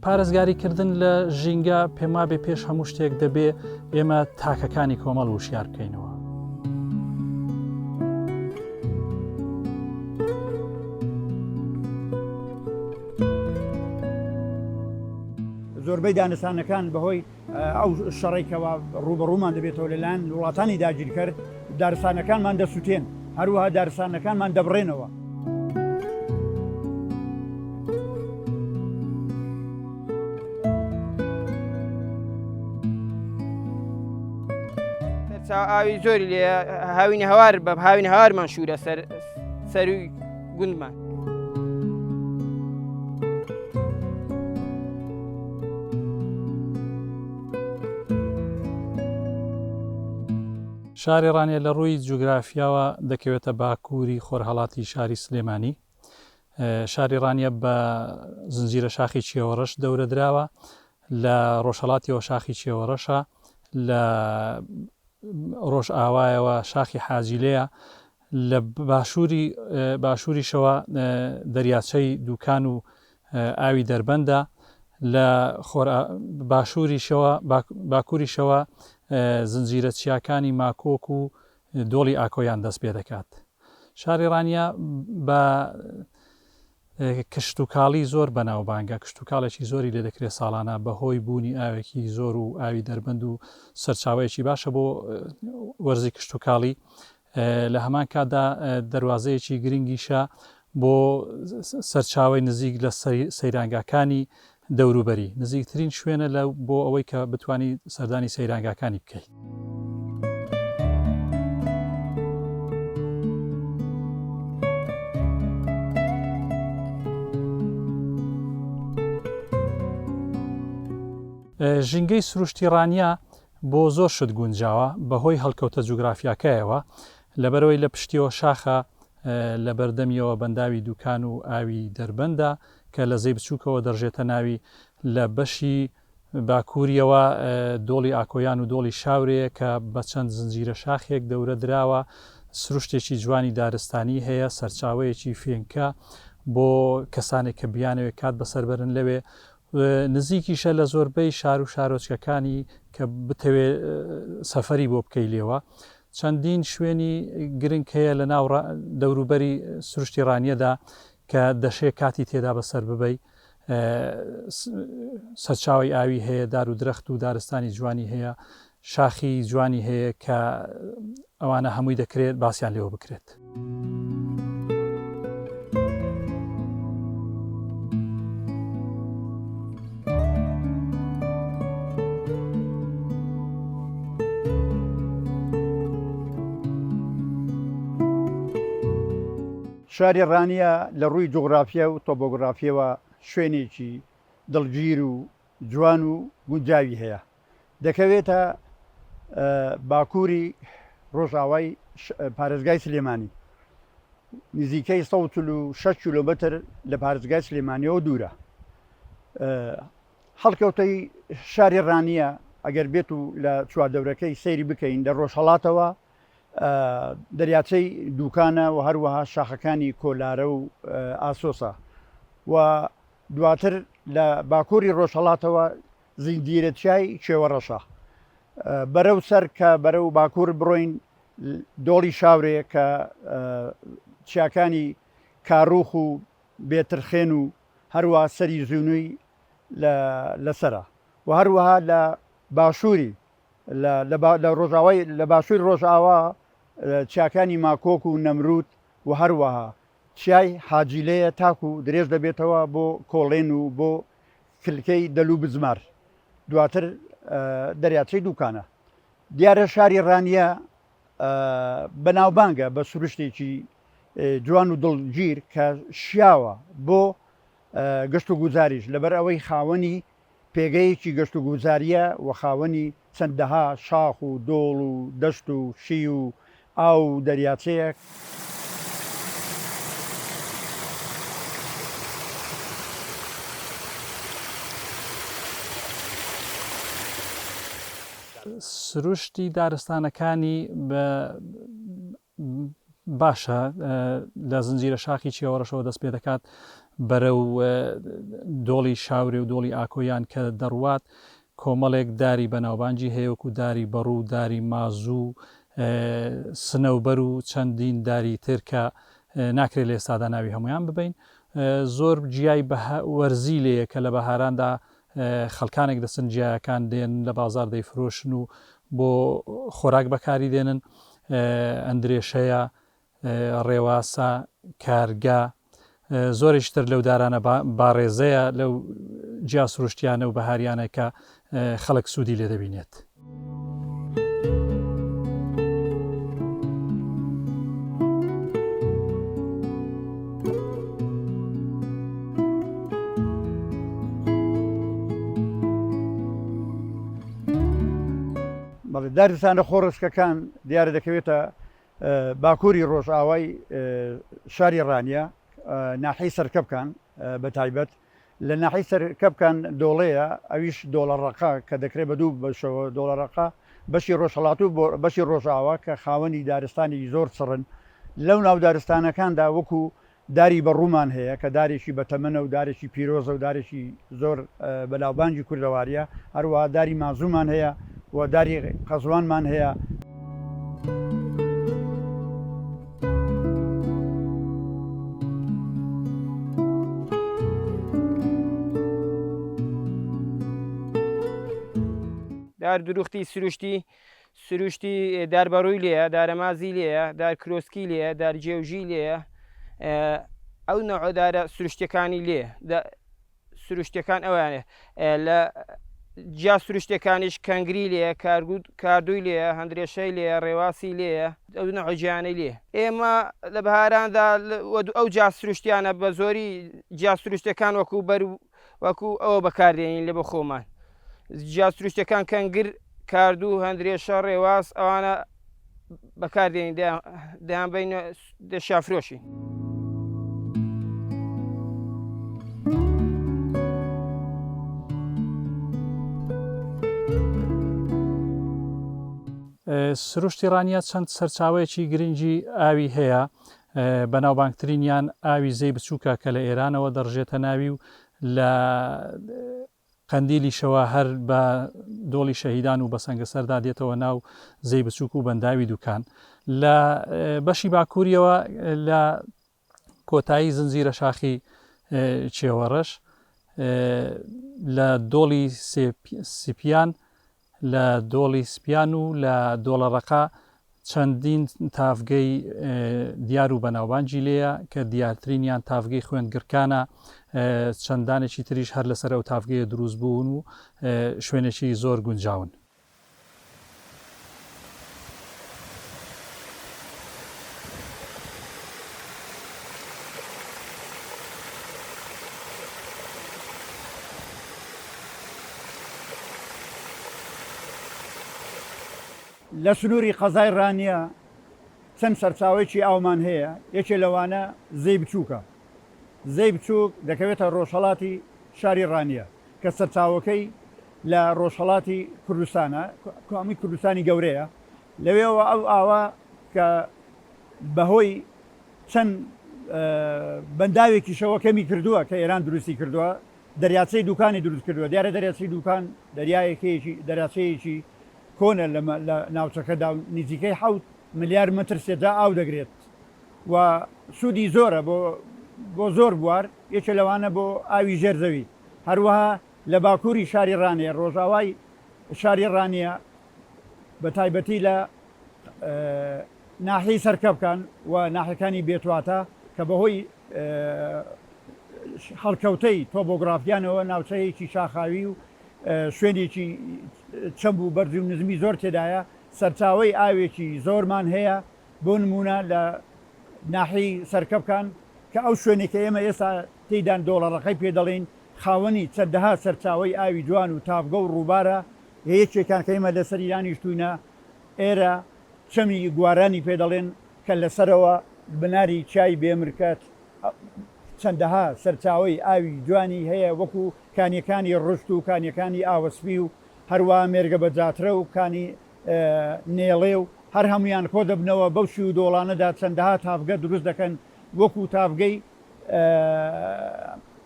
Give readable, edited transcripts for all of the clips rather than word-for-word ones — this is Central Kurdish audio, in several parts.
پارێزگاریکردن لە ژینگە پێما بێ پێش هەموو شتێک دەبێ ئێمە تاکەکانی کۆمەڵ وشیار بکەینەوە. زۆربەی دانستانەکان بەهۆی ئەو شەڕێکەوە ڕوبەڕوومان دەبێتەوە لەلایەن وڵاتانی داگیرکەر دارستانەکانمان دەسووتێن، هەروەها دارستانەکانمان دەبڕێنەوە. ئاوی زۆری لێ هاوینی هەوار بە هاوینی هەوارمان شوورە سەروی گوندمان. شاری ڕانیە لە ڕووی جوگرافیاوە دەکەوێتە باکووری خۆرهەڵاتی شاری سلێمانی. شاری ڕانیە بە زنجیرە شاخی چێوەڕەش دەورە دراوە، لە ڕۆژهەڵاتیەوە شاخی چێوەڕەشە، لە ڕۆژ ئاوایەوە شاخی حاجیلەیە، لە باشووریشەوە دەریاچەی دووکان و ئاوی دەربەندە، لە باکووریشەوە زنجیرە چیاکانی ماکۆک و دۆڵی ئاکۆیان دەست پێ دەکات. شاری ڕانیە بە کشتتوکاڵی زۆر بەناوبانگە، کشتتوکاڵێکی زۆری لێ دەکرێت ساڵانە بەهۆی بوونی ئاوێکی زۆر و ئاوی دەربەند و سەرچاوەیەکی باشە بۆ وەرزی کشتتوکاڵی. لە هەمان کاتدا دەواازەیەکی گرنگیشە بۆ سەرچاوی نزیک لە سەیرانگاکانی دەوروبەری، نزیکترین شوێنە بۆ ئەوەی کە بتانی سەردانی سەیرانگاکانی بکەیت. ژینگەی سروشتی ڕانیە بۆ زۆر شت گونجاوە بەهۆی هەڵکەوتە جوگرافیاکایەوە، لەبەرەوەی لە پشتیەوە شاخە لە بەردەمیەوە بەنداوی دووکان و ئاوی دەربەندە کە لە زەی بچووکەوە دەڕژێتە ناوی، لە بەشی باکووریەوە دۆڵی ئاکۆیان و دۆڵی شاورەیە کە بە چەند زنجیرە شاخێک دەورە دراوە، سروشتێکی جوانی دارستانی هەیە، سەرچاوەیەکی فێنکە بۆ کەسانێک کە بیانەوێت کات بەسەربەرن لەوێ، نزیکیشە لە زۆربەی شار و شارۆچکەکانی کە بتەوێ سەفەری بۆ بکەی لێوە. چەندین شوێنی گرنگ هەیە لە ناو دەوروبەری سروشتی ڕانیەدا کە دەشێ کاتی تێدا بەسەر ببەی. سەرچاوی ئاوی هەیە، دار و درەخت و دارستانی جوانی هەیە، شاخی جوانی هەیە کە ئەوانە هەمووی دەکرێت باسییان لێوە بکرێت. شاری ڕانیە لە ڕووی جوغرافیا و تۆپۆگرافیەوە شوێنێکی دڵگیر و جوان و گونجاوی هەیە. دەکەوێتە باکووری ڕۆژاوای پارێزگای سلێمانی، نزیکەی 106 کیلۆمەتر لە پارێزگای سلێمانیەوە دوورە. هەڵکەوتەی شاری ڕانیە ئەگەر بێت و لە چواردەورەکەی سەیری بکەین لە ڕۆژهەڵاتەوە دەریاچەی دووکانە و هەروەها شاخەکانی کۆلارە و ئاسۆسە، و دواتر لە باکووری ڕۆژهەڵاتەوە زیندیرەتیای کێوەڕەشە. بەرەو سەر کە بەرەو باکوور بڕۆین دۆڵی شاورەیە کە چیاکانی کاڕوخ و بێترخێن و هەروە سەری زوونووی لەسرە، و هەروەها لە باشووری لە باشووری ڕۆژئاوا چیاکانی ماکۆک و نەمرود و هەروەها چیای حاجیلەیە تاکو و درێژ دەبێتەوە بۆ کۆڵێن و بۆ کلکەی دەلو بزمار، دواتر دەریاچەی دووکانە. دیارە شاری ڕانیە بەناوبانگە بە سروشتێکی جوان و دڵگیر کە شیاوە بۆ گەشت و گوزاریش، لەبەر ئەوەی خاوەنی پێگەیەکی گەشت و گوزاریە و خاوەنی چەندەها شاخ و دۆڵ و دەشت و شی و ئاو و دەریاچەیە. سروشتی دارستانەکانی باشە لە زنجیرە شاخی چێوەڕەشەوە دەست پێ دەکات بەرەو دۆڵی شاورێ و دۆڵی ئاکۆیان کە دەڕوات کۆمەڵێک داری بەناوبانجی هەیەوەکو داری بەڕوو داری مازوو سنەوبەر و چەندین داری تر کە ناکرێت لە ئێستادا ناوی هەمویان ببین زۆر جیای وەرزی لێیە کە لە بەهاراندا خەڵکانێک دەچن جیایەکان دێن لە بازار دەیفرۆشن و بۆ خۆراک بەکاری دێنن ئەندرێشەیە ڕێواسە کارگا زۆرێشتر لەو دارانە باڕێزەیە لەو جیا سروشتیانە و بەهاریانە کە خەڵک سوودی لێ دەبینێت. دارستانە خۆڕسکەکان دیارە دەکەوێتە باکووری ڕۆژئاوای شاری ڕانیە ناحی سەرکەبکان بە تایبەت لە ناحی سەرکەبکان دۆڵەیە ئەویش دۆڵەڕەقا کە دەکرێت بە دوو بەشەوە دۆڵەڕەقا بەشی ڕۆژهەڵات و بەشی ڕۆژئاوا کە خاوەنی دارستانی زۆر سڕن لەو ناو دارستانەکاندا وەکو داری بەڕوومان هەیە کە دارێکی بەتەمەنە و دارێکی پیرۆزە و دارێکی زۆر بەناوبانگی کوردەواریە هەروەها داری مازوومان هەیە و داری قەزوانمان هەیە. دار دروختی سروشتی داربەڕووی لێە دارەمازی لێە دار کرۆسکی لێە دار جێوژی لێە ئەو نەوع دارە سروشتەکانی لێ سروشتەکان ئەوانێ لە جیا سروشتەکانیش کەنگری لێە کاردووی لێە هەندرێشەی لێە ڕێواسی لێە ئەو نەوع گیانەی لێ ئێمە لە بەهاراندا ئەو جا سروشتیانە بە زۆری جیا سروشتەکان وەکو ئەوە بەکاردێنین لێ بە خۆمان جیا سروشتەکان کەنگر کاردوو هەندرێشە ڕێواز ئەوانە بەکاردێنین دەیان بینە دەشافرۆشی. سروشتی ڕانیە چەند سەرچاوەیەکی گرنگی ئاوی هەیە بەناوبانگترینیان ئاوی زەی بچووکە کە لە ئێرانەوە دەڕژێتە ناوی و لە قەندیلیشەوە هەر بە دۆڵی شەهیدان و بە سەنگەسەردا دێتەوە ناو زەی بچووک و بەنداوی دوکان لە بەشی باکووریەوە لە کۆتایی زنجیرە شاخی چێوەڕەش لە دۆڵی سپیان لە دۆڵی سپیان و لە دۆڵەڕەقا چەندین تافگەی دیار و بەناوبانجی لێیە کە دیارترینیان تافگەی خوێندگرکانە چەندانێکی تریش هەر لەسەر ئەو تافگەیە دروست بوون و شوێنێکی زۆر گونجاون. لە سنووری قەزای ڕانیە چەند سەرچاوێکی ئاومان هەیە یەکێ لەوانە زەی بچووکە زەی بچووک دەکەوێتە ڕۆژهەڵاتی شاری ڕانیە کە سەرچاوەکەی لە ڕۆژهەڵاتی کوردستانە کامی کوردستانی گەورەیە لەوێەوە ئەو ئاوا کە بەهۆی چەند بەنداوێکی شەوە کەمی کردووە کە ئێران دروستی کردووە دەریاچەی دوکانی دروست کردووە دیارە دەریاچەی دوکان دەریایەکەیەکی دەریاچەیەکی کۆنە لە ناوچەکەدا نزیکەی 7 ملیار متر سێجا ئاو دەگرێت و سوودی زۆرە بۆ زۆر بوار یەکێ لەوانە بۆ ئاوی ژێرزەوی هەروەها لە باکووری شاری ڕانیە ڕۆژاوای شاری ڕانیە بە تایبەتی لە ناحی سەرکەبکان و ناحەکانی بێتواتە کە بەهۆی هەڵکەوتەی تۆبۆگرافیانەوە ناوچەیەکی شاخاوی و شوێنێکی چەمب و بەرزی و نزمی زۆر تێدایە سەرچاوەی ئاوێکی زۆرمان هەیە بۆ نمونە لە ناحی سەرکەبکان کە ئەو شوێنێکە ئێمە ئێستا تێدان دۆڵەڕەقەی پێ دەڵێن خاوەنی چەندەها سەرچاوەی ئاوی جوان و تافگە و ڕووبارە هەیەکێکان کە ئێمە لەسەر ایرانی شتوینە ئێرە چەمی گوارانی پێ دەڵێن کە لەسەرەوە بناری چای بێمرکەت چەندەها سەرچاوەی ئاوی جوانی هەیە وەکو کانیەکانی ڕشت و کانیەکانی ئاوەسپی و هەروە مێرگە بەجاترە و کانی نێڵێ و هەر هەمویان کۆ دەبنەوە بەو شی و دۆڵانەدا چەندەها تافگە دروست دەکەن وەکو تافگەی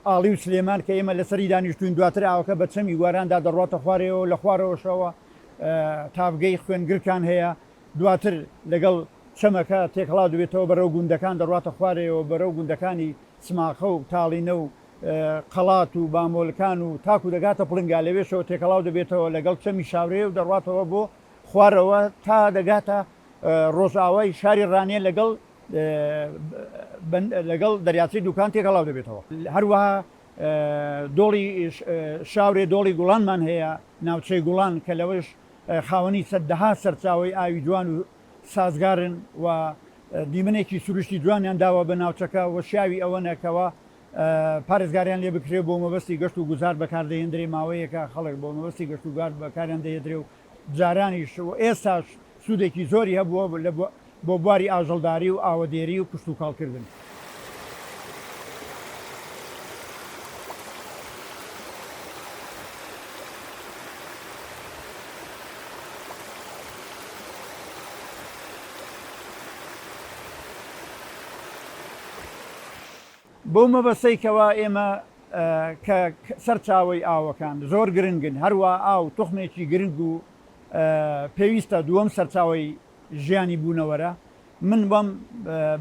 ئاڵی و سلێمان کە ئێمە لەسەری دانیشتوین دواتر ئاوەکە بە چەمی گواراندا دەڕاتە خوارەوە لە خوارەوەشەوە تافگەی خوێنگرکان هەیە دواتر لەگەڵ چەمەکە تێکڵاو دەبێتەوە بەرەو گوندەکان دەڕاتە خوارەوە بەرەو گوندەکانی سماخە و تاڵینە و قەڵات و بامۆلکان و تاکو دەگاتە پڵنگا لەوێشەوە تێکەڵاو دەبێتەوە لەگەڵ چەمی شاورێ و دەڕاتەوە بۆ خوارەوە تا دەگاتە ڕۆژاوای شاری ڕانێ لەگەڵ دەریاچەی دوکان تێکەڵاو دەبێتەوە هەروەها دۆڵی شاورێ دۆڵی گوڵانمان هەیە ناوچەی گوڵان کە لەوەش خاوەنی سەدەها سەرچاوی ئاوی جوان و سازگارن و دیمنێکی سروشتی جوانیان داوە بە ناوچەکە و شیاوی ئەوە نەکەوە پارێزگاریان لێ بکرێ بۆ مەبەستی گەشت و گوزار بەکاردەهێنرێ ماوەیەکە خەڵک بۆ مەبەستی گەشت و گار بەکاریان دەهێدرێ و جارانیش و ئێستاش سوودێکی زۆری هەبووە بۆ بواری ئاژەڵداری و ئاوەدێری و کشت و کاڵکردن. بۆ مەبەستەیکەوە ئێمە کە سەرچاوی ئاوەکان زۆر گرنگن هەروە ئاو توخمێکی گرنگ و پێویستە دووەم سەرچاوی ژیانی بوونەوەرە من بەم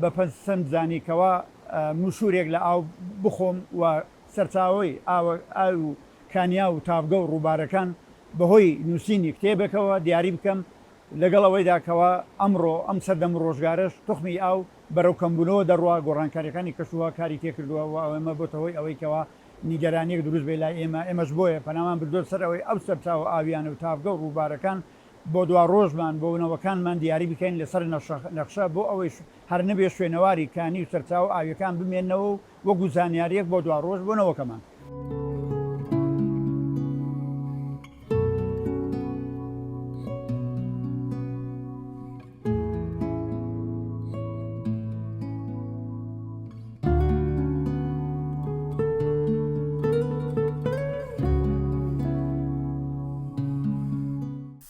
بەپەسەند زانیکەوە موشورێک لە ئاو بخۆم و سەرچاوی ئاو و کانیا و تافگە و ڕووبارەکان بەهۆی نووسینی کتێبێکەوە دیاری بکەم لەگەڵ ئەوەیداکەوە ئەمڕۆ ئەم سەردەم ڕۆژگارش توخمی ئاو بەرەو کەمبوونەوە دەڕوا گۆڕانکاریەکانی کەشووە کاری تێکردووە و ئەمە بۆتەوەی ئەوەیکەوە نیگەرانیەک دروست بێ لای ئێمەش بۆیە پەنامان بردۆ سەر ئەوەی ئەو سەرچاو ئاویانە و تافگە و ڕووبارەکان بۆ دوا ڕۆژمان بۆ نەوەکانمان دیاری بکەین لەسەر نەخشە بۆ ئەوەی هەر نەبێ شوێنەواری کانی و سەرچاو ئاویەکان بمێنەوە و وەکو زانیاریەک بۆ دوا ڕۆژ بۆ نەوەکەمان.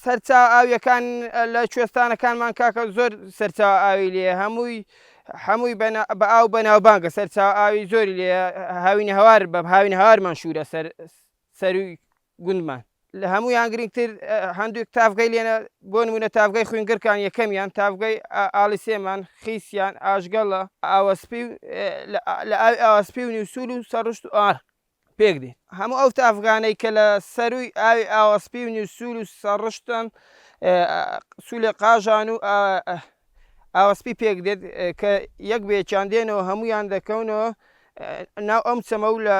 سەرچاو ئاویەکان لە کوێستانەکانمان کاکە زۆر سەرچاو ئاوی لێ هەمووی بە ئاو بەناوبانگە سەرچاو ئاوی زۆری لێ هاوینی هەوار بە هاوینی هەوارمان شوورە سەروی گوندمان لە هەموویان گرنگتر هەندووک تافگەی لێنە بۆ نمونە تافگەی خوێنگرکان یەکەمیان تافگەی ئاڵی سێمان خیسیان ئاژگەڵە لە ئاوەسپی و نیوسول و سەڕشت و ئار پێک دێت هەموو ئەو تافگانەی کە لە سەروی ئاوی ئاوەسپی و نیوسول و سەڕشتن سوولێ قاژان و ئاوەسپی پێک دێت کە یەک بێچیان دێنەوە هەمویان دەکەونەوە ناو ئەم چەمە و لە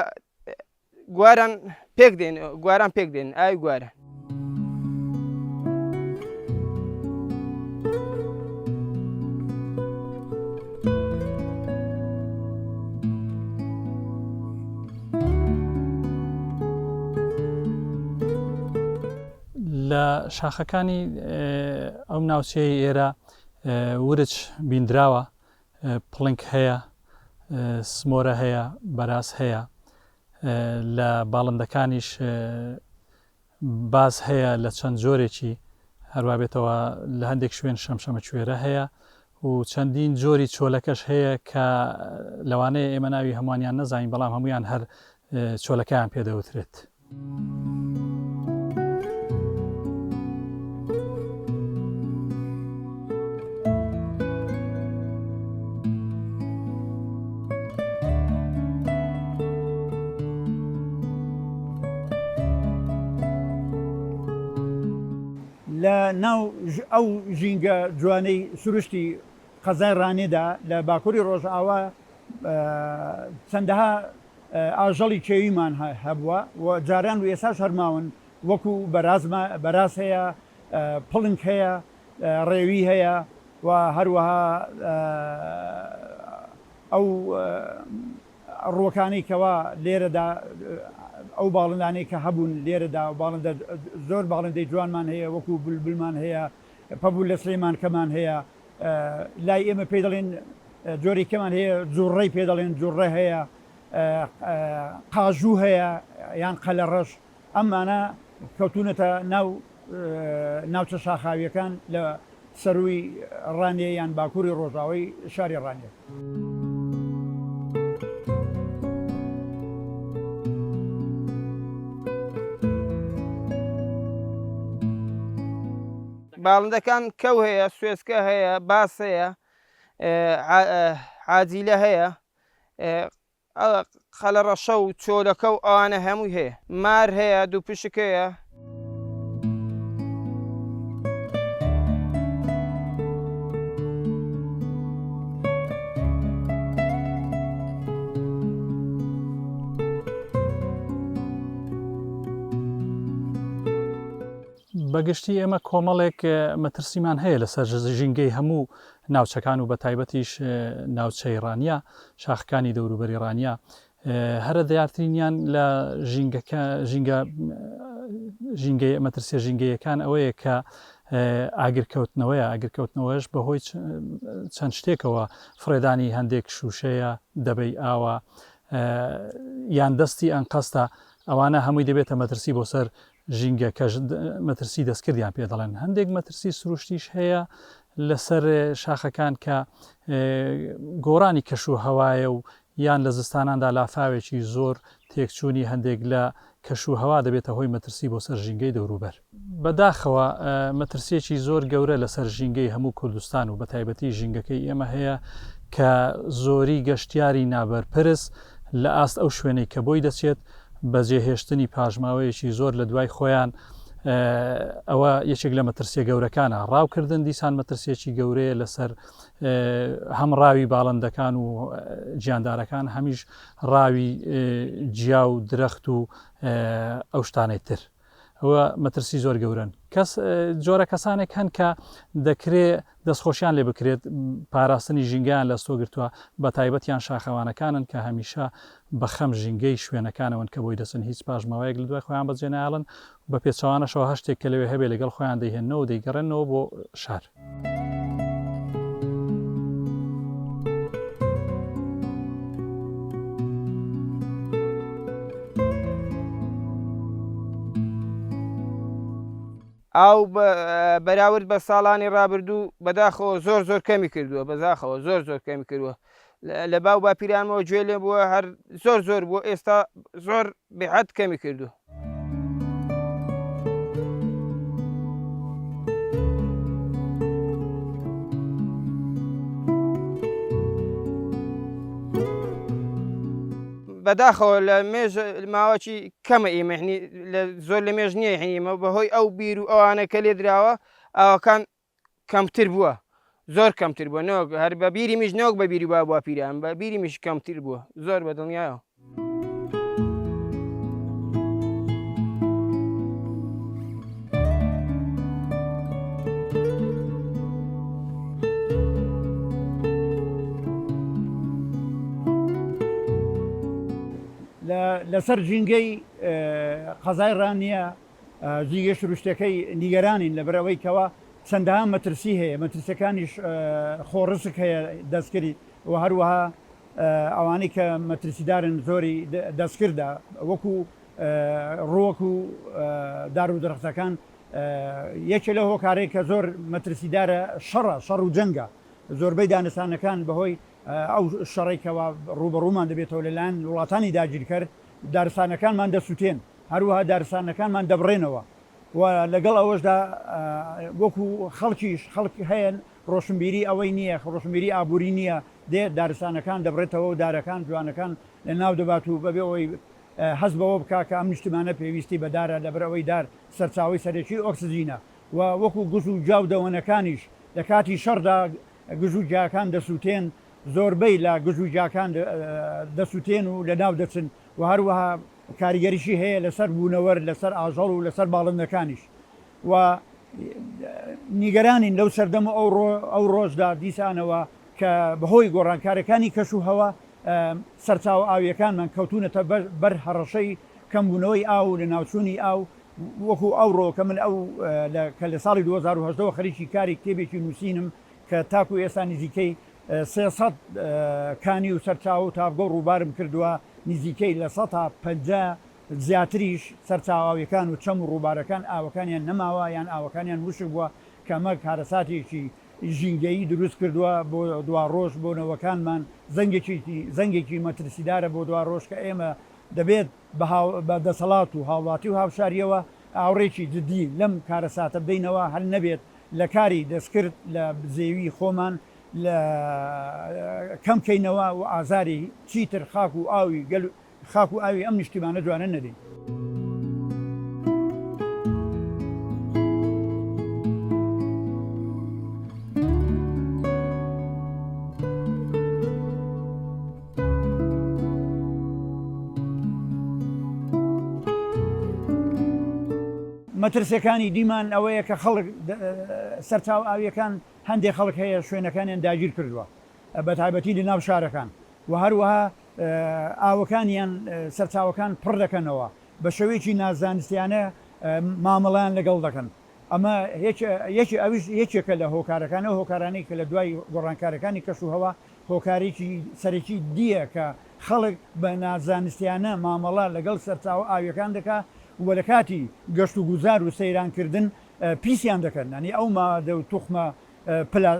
گواران پێک دێن ئاوی گوارە. لە شاخەکانی ئەم ناوچەی ئێرە ورچ بیندراوە پڵنگ هەیە سمۆرە هەیە بەراز هەیە لە باڵندەکانیش باز هەیە لە چەند جۆرێکی هەروە بێتەوە لە هەندێک شوێن شەمشەمە کوێرە هەیە و چەندین جۆری چۆلەکەش هەیە کە لەوانەیە ئێمە ناوی هەمووانیان نەزانین بەڵام هەمویان هەر چۆلەکەیان پێدەوترێت. لە ناو ئەو ژینگە جوانەی سروشتی قەزای ڕانێدا لە باکووری ڕۆژئاوا چەندەها ئاژەڵی کێویمان هەبووە و جاران و ئێساش هەرماون وەکو بەراز هەیە پڵنگ هەیە ڕێوی هەیە و هەروەها ئەو ڕووەکانی کەوا لێرەدا ئەو باڵندانەی کە هەبوون لێرەدا و باڵندە زۆر باڵندەی جوانمان هەیە وەکو بولبولمان هەیە پەبوو لە سلەیمان کەمان هەیە لای ئێمە پێ دەڵێن جۆری کەمان هەیە جوڕەی پێ دەڵێن جوڕە هەیە قاژوو هەیە یان قەلەڕەش ئەمانە کەوتونەتە ناوچە شاخاویەکان لە سەروی ڕانێ یان باکووری ڕۆژاوی شاری ڕانێ. باڵندەکان کەو هەیە، سوێسکە هەیە، باس هەیە، عاجیلە هەیە، خەلەڕەشە و چۆلەکە و ئەوانە هەمووی هەیە، مار هەیە، دوو پشک هەیە. بەگشتی ئێمە کۆمەڵێک مەترسیمان هەیە لەسەر ژینگەی هەموو ناوچەکان و بەتایبەتیش ناوچەی ڕانیا، شاخەکانی دەوروبەری ڕانیا. هەرە دیارترینیان لە ژینگەی مەترسیە ژینگەیەکان ئەوەیە کە ئاگرکەوتنەوەیە. ئاگرکەوتنەوەش بەهۆی چەند شتێکەوە، فڕێدانی هەندێک شوشەیە دەبەی ئاوە یان دەستی ئەنقەستە، ئەوانە هەمووی دەبێتە مەترسی بۆ سەر ژینگە کە مەترسی دەستکردیان پێ دەڵێن. هەندێک مەترسی سروشتیش هەیە لەسەر شاخەکان کە گۆڕانی کەش و هەوایە و یان لە زستاناندا لافاوێکی زۆر تێکچوونی هەندێک لە کەش و هەوا دەبێتە هۆی مەترسی بۆ سەر ژینگەی دەوروبەر. بەداخەوە مەترسیەکی زۆر گەورە لەسەر ژینگەی هەموو کوردستان و بەتایبەتی ژینگەکەی ئێمە هەیە کە زۆری گەشتیاری نابەرپرس لە ئاست ئەو شوێنەی کە بۆی دەچێت بەجێهێشتنی پاژماوەیەکی زۆر لە دوای خۆیان. ئەوە یەکێک لە مەترسیە گەورەکانە. ڕاوکردن دیسان مەترسیەکی گەورەیە لەسەر هەم ڕاوی باڵندەکان و گیاندارەکان، هەمیش ڕاوی جیا و درەخت و ئەو شتانەی تر. ئەوە مەترسی زۆر گەورن. جۆرە کەسانێک هەن کە دەکرێت دەستخۆشیان لێ بکرێت پاراستنی ژینگەیان لە ستۆگرتووە، بە تایبەتیان شاخەوانەکانن کە هەمیشە بە خەم ژینگەی شوێنەکانەوەن کە بۆی دەچن هیچ پاژماوەیەک لە دوای خۆیان بەجێ نایڵن، بە پێچەوانەشەوە هەشتێک کە لەوێ هەبێ لەگەڵ خۆیان دەیهێنەوە و دەیگەڕێنەوە بۆ شار. ئاو بەراورد بە ساڵانی ڕابردوو بەداخەوە زۆر کەمی کردووە، بەزاخەوە زۆر کەمی کردووە. لە باو باپیرانەوە گوێ لێ بووە، هەر زۆر بووە، ئێستا زۆر بێحەد کەمی کردووە. بەداخەوە لە مێژ ماوەکی کەمە ئێمەنی زۆر لە مێژ نییە هەنیمە بەهۆی ئەو بیر و ئەوانە کە لێ درراوە ئەوەکان کەمتر بووە، زۆر کەمتر بووە، نەوەک هەر بە بیری میش نەوەک بە بیری با پیران، بە بیری میش کەمتر بووە، زۆر بەدڵنیایەوە. لەسەر ژینگەی قەزای ڕانیە ژینگەی سروشتەکەی نیگەرانین لەبەرەوەی کەوە چەندەها مەترسی هەیە، مەترسەکانیش خۆڕسک هەیە دەستکردی و هەروەها ئەوانەی کە مەترسیدارن زۆری دەستکردە وەکو ڕۆک و دار و درەختەکان. یەکێ لە هۆکارێک کە زۆر مەترسیدارە شەڕ و جەنگە. زۆربەی دانستانەکان بەهۆی ئەو شەڕێکەوە ڕوبەڕوومان دەبێتەوە لەلایەن وڵاتانی داگیرکەر، دارستانەکانمان دەسووتێن، هەروەها دارستانەکانمان دەبڕێنەوە و لەگەڵ ئەوەشدا وەکو خەڵکیش خەڵکی هەیەن ڕۆشنبیری ئەوەی نییە، ڕۆشنبیری ئابووری نییە، دێ دارستانەکان دەبڕێتەوە و دارەکان جوانەکان لە ناو دەبات و بەبێ ئەوەی حەز بەوە بکا کە ئەم نیشتمانە پێویستی بەدارە لەبەرەوەی دار سەرچاوی سەرەکی ئۆکسجینە و وەکو گوز و جاو دەوەنەکانیش لە کاتی شەڕدا گژ و جاکان دەسووتێن، زۆربەی لە گژ و جاکان دەسووتێن و لە ناو دەچن و هەروەها کاریگەریشی هەیە لەسەر بوونەوەر، لەسەر ئاژەڵ و لەسەر باڵندەکانیش. و نیگەرانین لەو سەردەمە ئەو ڕۆژدا دیسانەوە کە بەهۆی گۆڕانکارەکانی کەش و هەوا سەرچاو ئاویەکانمان کەوتونەتە بەر هەڕەشەی کەمبوونەوەی ئاو لە ناوچوونی ئاو، وەکو ئەوڕۆ کە من کە لە ساڵی 2010 خەریکی کاری کتێبێکی نووسینم کە تاکو ئێستا نزیکەی 300 کانی و سەرچاو و تابگە و ڕووبارم کردووە، نزیکەی لە 150 زیاتریش سەرچاوەکان و چەم و ڕووبارەکان ئاوەکانیان نەماوە یان ئاوەکانیان وشک بووە کە کەمە کارەساتێکی ژینگەیی دروست کردووە بۆ دوا ڕۆژ بۆ نەوەکانمان زەنگێکی مەترسیدارە بۆ دوا ڕۆژ کە ئێمە دەبێت بە دەسەڵات و هاوڵاتی و هاوشاریەوە ئاوڕێکی جدی لەم کارەساتە بدەینەوە هەر نەبێت لە کاری دەستکرد لە زێوی خۆمان لە کەمکەینەوە و ئازاری چیتر خاک و ئاوی ئەم نیشتیمانە جوانە نەدەین. مەترسیەکانی دیمان ئەوەیە کە خەڵک سەرچاو ئاویەکان هەندێک خەڵک هەیە شوێنەکانیان داگیر کردووە بە تایبەتی لە ناو شارەکان و هەروەها ئاوەکانیان سەرچاوەکان پڕ دەکەنەوە بە شێوەیەکی نازانستیانە مامەڵیان لەگەڵ دەکەن. ئەمە یەکێکە لە هۆکارەکانەوە هۆکارانەی کە لە دوای گۆڕانکارەکانی کەش و هەوا هۆکارێکی سەرەکی دیە کە خەڵک بە نازانستیانە مامەڵە لەگەڵ سەرچاو ئاویەکان دەکات و لە کاتی گەشت و گوزار و سەیرانکردن پیسیان دەکەن ئەنی ئەو مادە و توخمە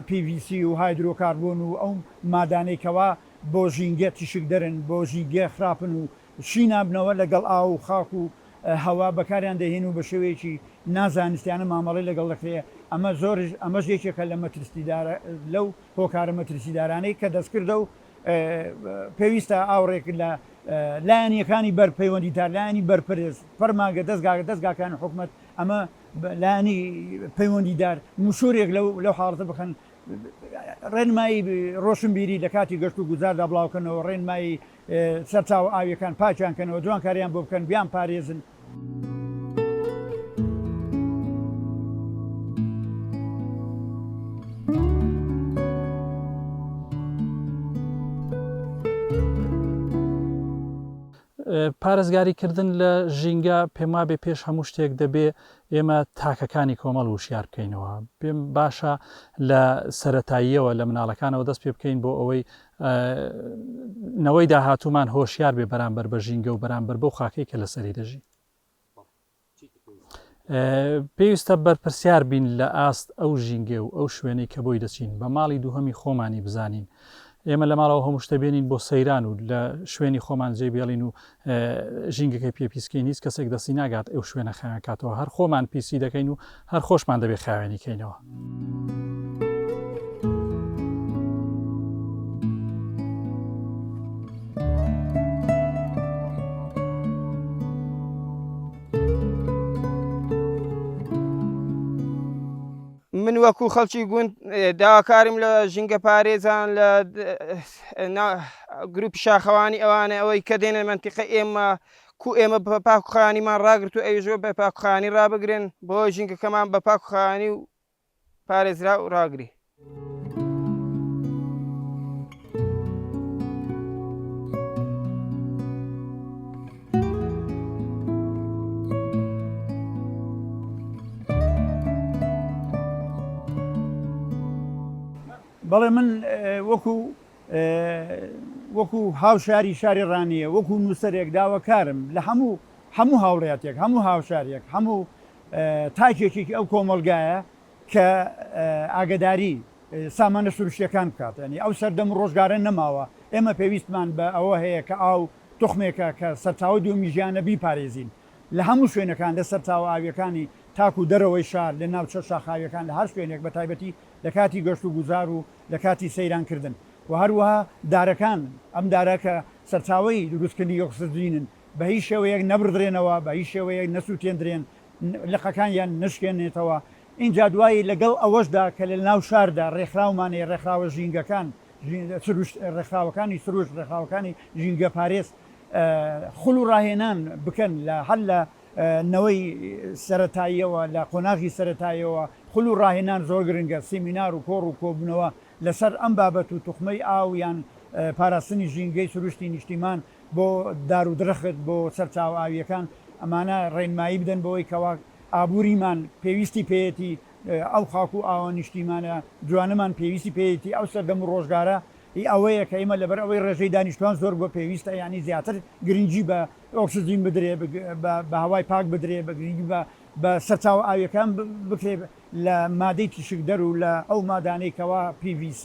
PVC و هایدرۆکاربۆن و ئەو مادانەیکەوە بۆ ژینگە تیشک دەرن بۆ ژینگە خراپن و شینابنەوە لەگەڵ ئاو و خاک و هەوا بەکاریان دەهێن و بە شێوەیەکی نازانستیانە مامەڵی لەگەڵ دەکرێت ئەمەش یەکێکە لە مەترسیدارە لەو هۆکارە مەترسیدارانەی کە دەستکردە و پێویستە ئاوڕێک لە لایەنیەکانی بەرپەیوەندیدار لایەنی بەرپرس فەرماگە دەستگاکان حکومەت ئەمە لایەنی پەیوەندیدار مشورێک لەو حاڵەتە بخەن ڕێنمایی ڕۆشنبیری لە کاتی گەشت و گوزاردا بڵاوکەنەوە ڕێنمایی سەرچاو ئاویەکان پاچیانکەنەوە جوان کاریان بۆ بکەن بیان پارێزن. پارێزگاریکردن لە ژینگە پێم وابێ پێش هەموو شتێک دەبێ ئێمە تاکەکانی کۆمەڵ وشیار بکەینەوە. پێم باشە لە سەرەتاییەوە لە مناڵەکانەوە دەست پێ بکەین بۆ ئەوەی نەوەی داهاتوومان هۆشیار بێ بەرامبەر بە ژینگە و بەرامبەر بەو خاکەی کە لەسەری دەژی. پێویستە بەرپرسیار بین لە ئاست ئەو ژینگە و ئەو شوێنەی کە بۆی دەچین بە ماڵی دووهەمی خۆمانی بزانین. ئێمە لە ماڵەوە هەموو شتە بێنین بۆ سەیران و لە شوێنی خۆمان جێبێڵین و ژینگەکەی پێپیسکەین هیچ کەسێک دەستی ناگات ئەو شوێنە خاوێن کاتەوە هەر خۆمان پیسی دەکەین و هەر خۆشمان دەبێ خاوێنی کەینەوە. من وەکو خەڵکی گوند داواکارم لە ژینگە پارێزان لە گروپی شاخەوانی ئەوانە ئەوەی کە دێنە منتیقە ئێمە ئێمە بە پاکوخانیمان ڕاگرت و ئەویژۆ بە پاکوخانی ڕابگرن بۆ ژینگەکەمان بە پاکوخانی و پارێزرا و ڕاگری. بەڵێ من وەکو هاوشاری شاری ڕانیە وەکو نووسەرێک داواکارم لە هەموو هاوڕێاتێک هەموو هاوشارێک هەموو تاکێکی ئەو کۆمەلگایە کە ئاگداری سامانە سروشتیەکان بکات ینی ئەو سەردەم ڕۆژگارە نەماوە ئێمە پێویستمان بە ئەوە هەیە کە ئاو تخمێکە کە سەرچاوە دومی ژیانە بیپارێزین لە هەموو شوێنەکان لە سەرچاوە ئاویەکانی تاکو دەرەوەی شار لە ناوچە شاخاویەکان لە هەر شوێنێک بە تایبەتی لە کاتی گەشت و گوزار و لە کاتی سەیرانکردن و هەروەها دارەکان ئەم دارەکە سەرچاوی دروستکردنی ئۆکسجینن بە هیچ شێوەیەک نەبردرێنەوە بە هیچ شێوەیەک نەسووتێندرێن لەقەکانیان نشکێنێتەوە. اینجا دوایی لەگەڵ ئەوەشدا کە لە ناو شاردا ڕێکخراومانەیە ڕێکخراوە ژینگەکان ڕێکخراوەکانی سروش ڕێکخراوەکانی ژینگە پارێز خوڵ و ڕاهێنان بکەن لە هەل لە نەوەی سەرەتاییەوە لە قۆناغی سەرەتاییەوە خوڵ و ڕاهێنان زۆر گرنگە سیمینار و کۆڕ و کۆبنەوە لەسەر ئەم بابەت و توخمەی ئاویان پاراستنی ژینگەی سروشتی نیشتیمان بۆ دار و درەخت بۆ سەرچاو ئاویەکان ئەمانە ڕێنمایی بدەن بەوەی کەوا ئابووریمان پێویستی پێیەتی ئەو خاک و ئاوە نیشتیمانە جوانەمان پێویستی پێیەتی ئەو سەردەم و ڕۆژگارە ئەوەیە کە ئێمە لەبەر ئەوەی ڕێژەی دانیشتوان زۆر بۆ پێویستە ینی زیاتر گرنگی بە ئۆکسجین بدرێ بە هەوای پاک بدرێ بە گرنگی بە سەرچاو ئاویەکان بکرێ لە مادەی تیشکدەر و لە ئەو مادانەیەکەوە PVC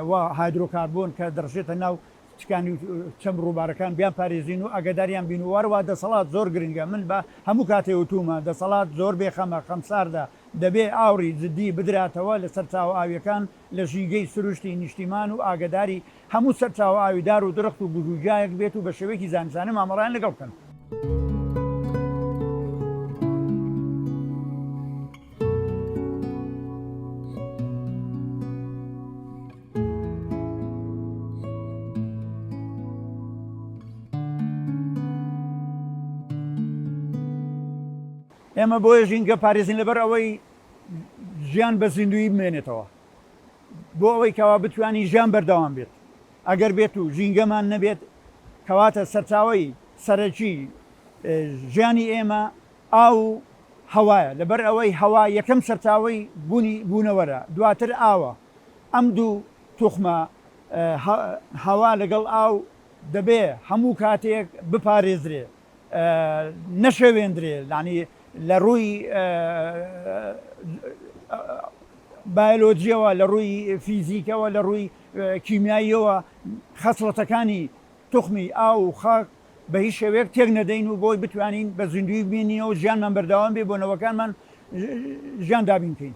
و هایدرۆکاربۆن کە دەڕژێتە ناو تکانی چەم ڕووبارەکان بیان پارێزین و ئەگەداریان بین و وەروە دەسەڵات زۆر گرنگە من بە هەموو کاتێ وتومە دەسەڵات زۆر بێخەمە خەمساردا دەبێ ئاوری جددی بدراتەوە لە سەرچاو ئاویەکان لە ژینگەی سروشتی نیشتیمان و ئاگداری هەموو سەرچاو ئاویدار و درخت و بژوجایەک بێت و بە شێوەیەکی زانسانە مامەڕیان لەگەڵ بکەن. ئێمە بۆیە ژینگە پارێزین لەبەر ئەوەی ژیان بە زیندوی بمێنێتەوە بۆ ئەوەی کەوا بتوانانی ژیان بەردەوام بێت ئەگەر بێت و ژینگەمان نەبێت کەواتە سەرچاوی سەرەکی ژیانی ئێمە ئاو هەوایە لەبەر ئەوەی هەوا یەکەم سەرچاوی بوونەوەرە دواتر ئاوە ئەم دوو توخمە هەوا لەگەڵ ئاو دەبێ هەموو کاتێک بپارێزرێ نەشەوێندرێ ینی لە ڕووی بایۆلۆجیەوە لە ڕووی فیزیکەوە لە ڕووی کیمیاییەوە خەسڵەتەکانی توخمی ئاو و خاک بە هیچ شێوەیەک تێک نەدەین و بۆی بتوانین بە زیندوی بینینەوە ژیانمان بەردەوام بێ بۆ نەوەکانمان ژیان دابین بکەین.